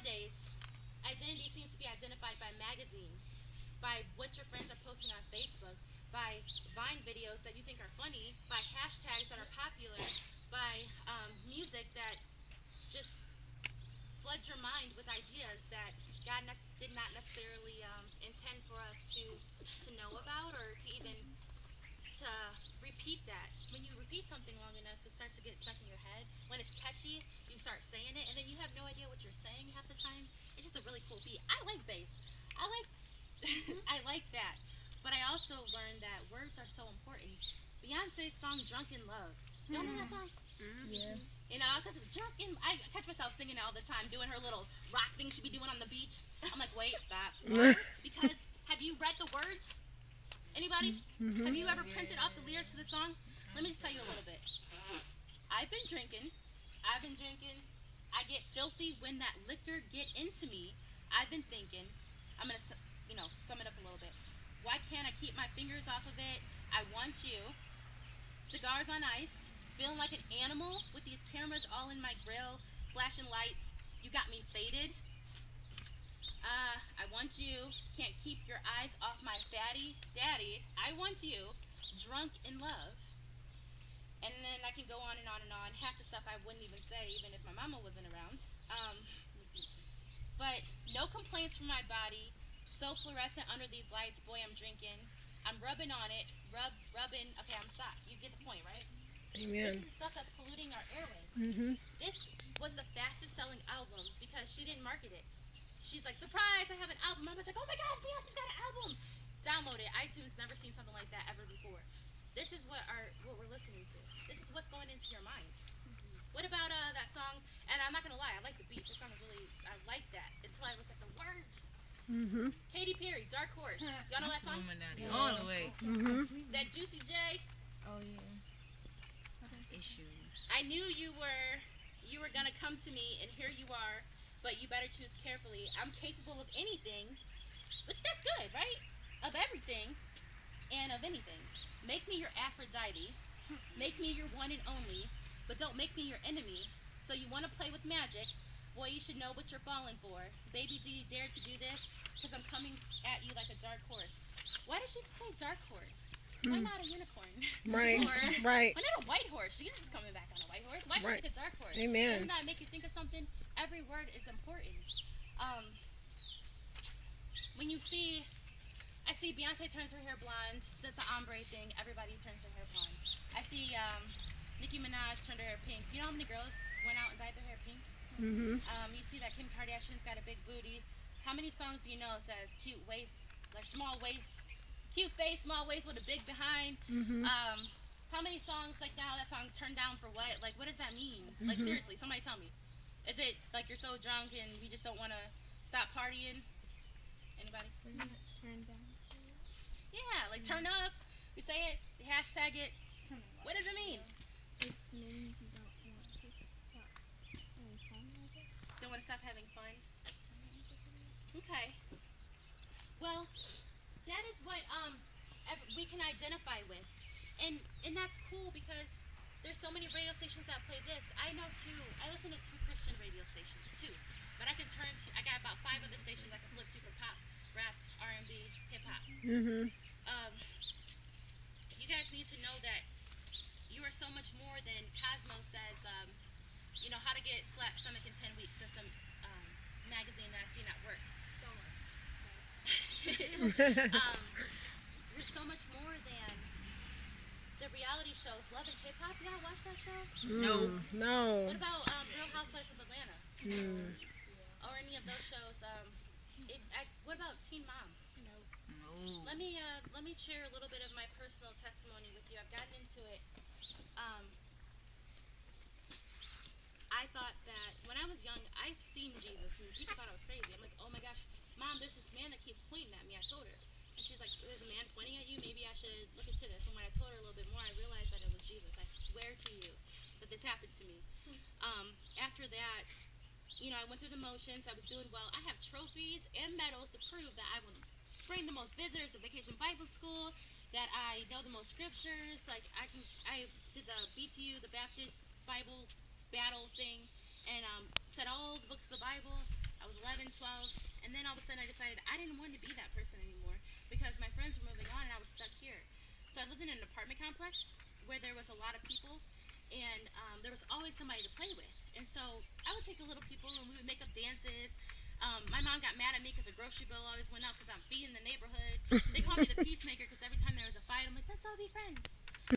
Nowadays, identity seems to be identified by magazines, by what your friends are posting on Facebook, by Vine videos that you think are funny, by hashtags that are popular, by music that just floods your mind with ideas that God did not necessarily intend for us to know about or to even to repeat that. When you repeat something long enough, it starts to get stuck in your head. When it's catchy, you start saying it, and then you have no idea what you're saying half the time. It's just a really cool beat. I like bass. I like I like that. But I also learned that words are so important. Beyonce's song "Drunk in Love." Y'all know that song? Yeah. You know, because drunk in, I catch myself singing it all the time, doing her little rock thing she be doing on the beach. I'm like, wait, stop. Why? Because have you read the words? Anybody? Have you ever printed off the lyrics to the song? Let me just tell you a little bit. I've been drinking. I've been drinking. I get filthy when that liquor get into me. I've been thinking. I'm gonna, sum it up a little bit. Why can't I keep my fingers off of it? I want you. Cigars on ice. Feeling like an animal with these cameras all in my grill, flashing lights. You got me faded. I want you. Can't keep your eyes off my fatty daddy. I want you. Drunk in love. And then I can go on and on and on. Half the stuff I wouldn't even say, even if my mama wasn't around. Um, but no complaints from my body. So fluorescent under these lights. Boy, I'm drinking. I'm rubbing on it. Rubbing. Okay, I'm stopped. You get the point, right? This is Amen. the stuff that's polluting our airways. Mhm. This was the fastest selling album because she didn't market it. She's like, surprise, I have an album. I was like, oh my gosh, Beyonce's got an album. Download it. iTunes, never seen something like that ever before. This is what we're listening to. This is what's going into your mind. What about that song? And I'm not gonna lie, I like the beat. This song is really, I like that until I look at the words. Mhm. Katy Perry, Dark Horse. Y'all know that That's song? Illuminati all the way. Mhm. That Juicy J. Oh yeah. Issues. I knew you were gonna come to me, and here you are. But you better choose carefully. I'm capable of anything, but that's good, right? Of everything and of anything. Make me your Aphrodite. Make me your one and only, but don't make me your enemy. So you want to play with magic? Boy, you should know what you're falling for. Baby, do you dare to do this? Because I'm coming at you like a dark horse. Why does she say dark horse? Why Mm. not a unicorn? Right. Or Right. why not a white horse? Jesus is coming back on a white horse. Why should Right. she pick a dark horse? Amen. Doesn't that make you think of something? Every word is important. Um, when you see, I see Beyonce turns her hair blonde, does the ombre thing. Everybody turns their hair blonde. I see Nicki Minaj turned her hair pink. You know how many girls went out and dyed their hair pink? Mhm. You see that Kim Kardashian's got a big booty. How many songs do you know says cute waist, like small waist, cute face, small waist with a big behind? Mhm. How many songs like now that song turned down for what? Like what does that mean? Like Mhm. seriously, somebody tell me. Is it like you're so drunk and we just don't want to stop partying? Anybody? Turn down. Yeah, like turn up. We say it, we hashtag it. What does it mean? It means you don't want to stop having fun, I guess. Don't want to stop having fun. Okay. Well, that is what we can identify with, and that's cool because there's so many radio stations that play this. I know too. I listen to two Christian radio stations too, but I can turn to. I got about five other stations I can flip to for pop, rap, R&B, hip hop. Mhm. Um, you guys need to know that you are so much more than Cosmo says. How to get flat stomach in 10 weeks. That's some magazine that I've seen at work. um, you're so much more than the reality shows. Love and Hip Hop. Y'all watch that show? No. No. What about Real Housewives of Atlanta Mm. or any of those shows? What about Teen Mom? No. Let me share a little bit of my personal testimony with you. I've gotten into it. Um, I thought that when I was young, I'd seen Jesus, and people thought I was crazy. I'm like, oh my gosh, Mom, there's this man that keeps pointing at me. I told her. And she's like, there's a man pointing at you? Maybe I should look into this. And when I told her a little bit more, I realized that it was Jesus. I swear to you that this happened to me. After that, I went through the motions. I was doing well. I have trophies and medals to prove that I will bring the most visitors to Vacation Bible School, that I know the most scriptures. Like, I did the BTU, the Baptist Bible battle thing, and said all the books of the Bible. I was 11, 12, and then all of a sudden I decided I didn't want to be that person anymore because my friends were moving on and I was stuck here. So I lived in an apartment complex where there was a lot of people, and there was always somebody to play with. And so I would take the little people and we would make up dances. My mom got mad at me because the grocery bill always went up because I'm feeding the neighborhood. They called me the peacemaker because every time there was a fight, I'm like, let's all be friends.